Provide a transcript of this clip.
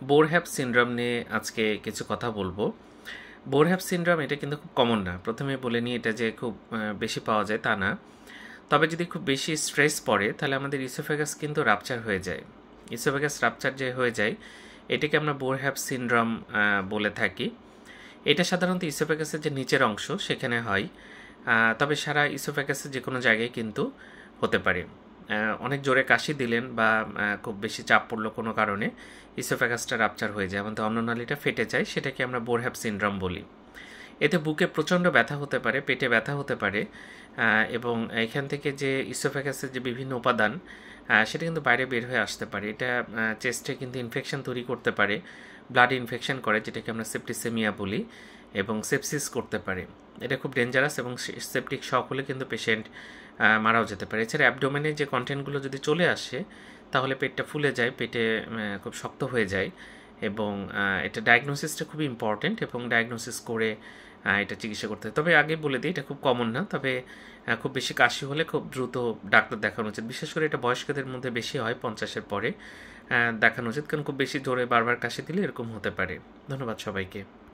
বোরহ্যাপ syndrome নিয়ে আজকে কিছু কথা বলবো। বোরহ্যাপ সিনড্রোম এটা কিন্তু খুব কমন না। প্রথমে বলে নিই এটা যে খুব বেশি পাওয়া যায় তা না। তবে যদি খুব বেশি স্ট্রেস পড়ে তাহলে আমাদের ইসোফেগাস কিন্তু রাপচার হয়ে যায়। ইসোফেগাস রাপচার যে হয়ে যায় এটাকে আমরা বোরহ্যাপ সিনড্রোম বলে থাকি। এটা সাধারণত ইসোফেগাসের যে নিচের অংশ সেখানে হয়। তবে সারা ইসোফেগাসের যে কোনো জায়গায় কিন্তু হতে পারে। অনেক জোরে কাশি দিলেন বা খুব বেশি চাপ পড়লো কোনো কারণে ইসোফেগাসটা রাপচার হয়ে যায়, আমাদের অন্ননালীটা ফেটে যায়, সেটাকে আমরা বোরহ্যাপ সিনড্রোম বলি। এতে বুকে প্রচণ্ড ব্যথা হতে পারে, পেটে ব্যথা হতে পারে, এবং এখান থেকে যে ইসোফেগাসের যে বিভিন্ন উপাদান সেটা কিন্তু বাইরে বের হয়ে আসতে পারে। এটা চেস্টে কিন্তু ইনফেকশন তৈরি করতে পারে, ব্লাড ইনফেকশন করে যেটাকে আমরা সেপ্টিসেমিয়া বলি, এবং সেপসিস করতে পারে। এটা খুব ডেঞ্জারাস এবং সেপটিক শক হলে কিন্তু পেশেন্ট মারাও যেতে পারে। এছাড়া অ্যাবডোমেনে যে কন্টেন্টগুলো যদি চলে আসে তাহলে পেটটা ফুলে যায়, পেটে খুব শক্ত হয়ে যায়, এবং এটা ডায়াগনোসিসটা খুবই ইম্পর্টেন্ট, এবং ডায়াগনোসিস করে এটা চিকিৎসা করতে হয়। তবে আগে বলে দিই এটা খুব কমন না, তবে খুব বেশি কাশি হলে খুব দ্রুত ডাক্তার দেখানো উচিত। বিশেষ করে এটা বয়স্কদের মধ্যে বেশি হয়, 50-এর পরে দেখানো উচিত, কারণ খুব বেশি জোরে বারবার কাশি দিলে এরকম হতে পারে। ধন্যবাদ সবাইকে।